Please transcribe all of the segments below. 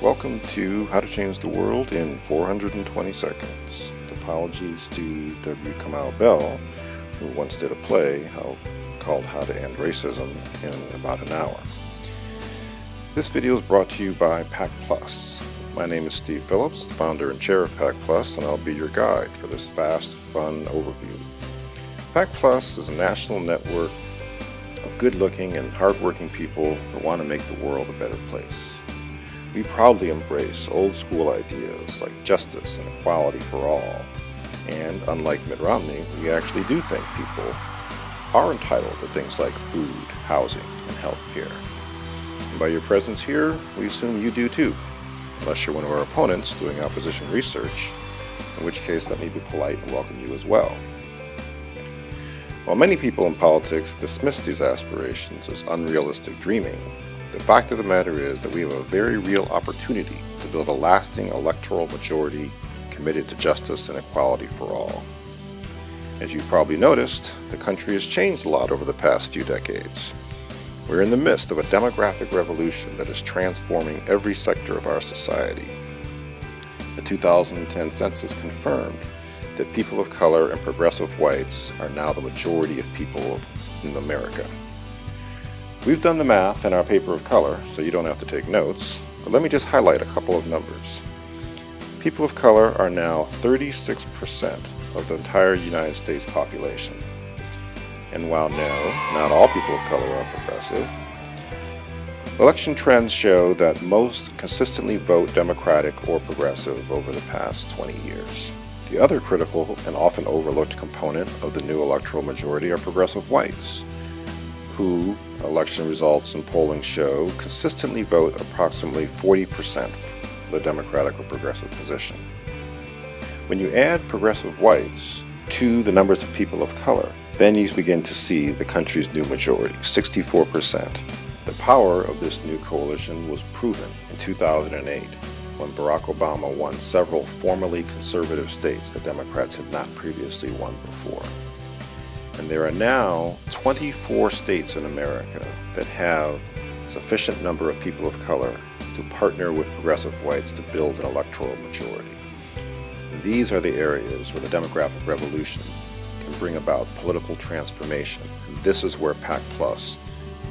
Welcome to How to Change the World in 420 Seconds. Apologies to W. Kamau Bell, who once did a play called How to End Racism in about an hour. This video is brought to you by PAC Plus. My name is Steve Phillips, the founder and chair of PAC Plus, and I'll be your guide for this fast, fun overview. PAC Plus is a national network of good-looking and hard-working people who want to make the world a better place. We proudly embrace old-school ideas like justice and equality for all, and unlike Mitt Romney, we actually do think people are entitled to things like food, housing, and health care. And by your presence here, we assume you do too, unless you're one of our opponents doing opposition research, in which case let me be polite and welcome you as well. While many people in politics dismiss these aspirations as unrealistic dreaming, the fact of the matter is that we have a very real opportunity to build a lasting electoral majority committed to justice and equality for all. As you've probably noticed, the country has changed a lot over the past few decades. We're in the midst of a demographic revolution that is transforming every sector of our society. The 2010 census confirmed that people of color and progressive whites are now the majority of people in America. We've done the math in our paper of color, so you don't have to take notes, but let me just highlight a couple of numbers. People of color are now 36% of the entire United States population. And while no, not all people of color are progressive, election trends show that most consistently vote Democratic or progressive over the past 20 years. The other critical and often overlooked component of the new electoral majority are progressive whites, who, election results and polling show, consistently vote approximately 40% for the Democratic or progressive position. When you add progressive whites to the numbers of people of color, then you begin to see the country's new majority, 64%. The power of this new coalition was proven in 2008 when Barack Obama won several formerly conservative states that Democrats had not previously won before. And there are now 24 states in America that have a sufficient number of people of color to partner with progressive whites to build an electoral majority. And these are the areas where the demographic revolution can bring about political transformation. And this is where PAC Plus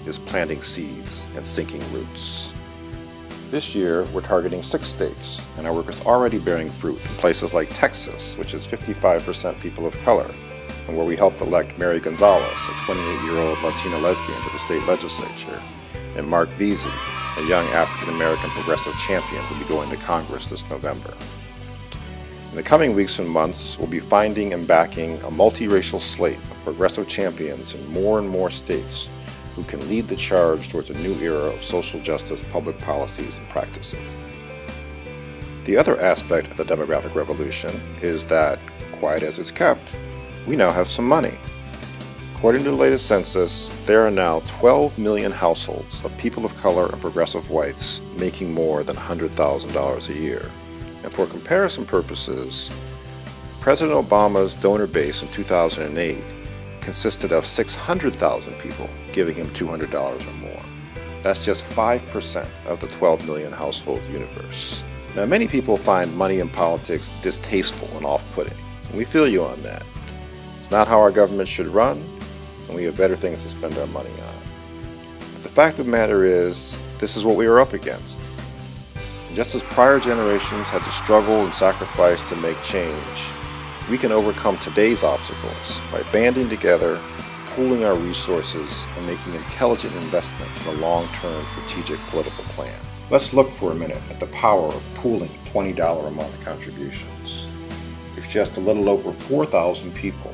is planting seeds and sinking roots. This year, we're targeting 6 states, and our work is already bearing fruit in places like Texas, which is 55% people of color, and where we helped elect Mary Gonzalez, a 28-year-old Latina lesbian, to the state legislature, and Mark Veazey, a young African-American progressive champion, who will be going to Congress this November. In the coming weeks and months, we'll be finding and backing a multiracial slate of progressive champions in more and more states who can lead the charge towards a new era of social justice public policies and practices. The other aspect of the demographic revolution is that, quiet as it's kept, we now have some money. According to the latest census, there are now 12 million households of people of color and progressive whites making more than $100,000 a year. And for comparison purposes, President Obama's donor base in 2008 consisted of 600,000 people giving him $200 or more. That's just 5% of the 12 million household universe. Now, many people find money in politics distasteful and off-putting, and we feel you on that. It's not how our government should run, and we have better things to spend our money on. But the fact of the matter is, this is what we are up against. And just as prior generations had to struggle and sacrifice to make change, we can overcome today's obstacles by banding together, pooling our resources, and making intelligent investments in a long-term strategic political plan. Let's look for a minute at the power of pooling $20 a month contributions. If just a little over 4,000 people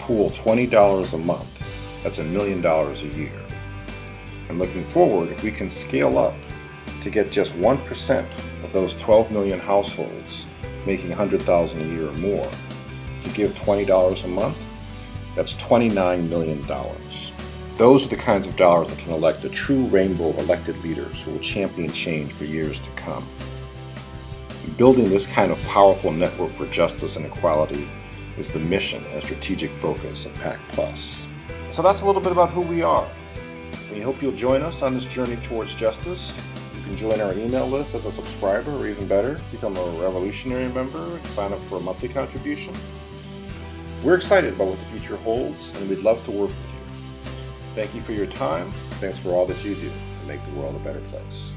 pool $20 a month, that's $1 million a year. And looking forward, we can scale up to get just 1% of those 12 million households making $100,000 a year or more. To give $20 a month, that's $29 million. Those are the kinds of dollars that can elect a true rainbow of elected leaders who will champion change for years to come. Building this kind of powerful network for justice and equality is the mission and strategic focus of PAC Plus. So that's a little bit about who we are. We hope you'll join us on this journey towards justice. You can join our email list as a subscriber, or even better, become a revolutionary member and sign up for a monthly contribution. We're excited about what the future holds, and we'd love to work with you. Thank you for your time. Thanks for all that you do to make the world a better place.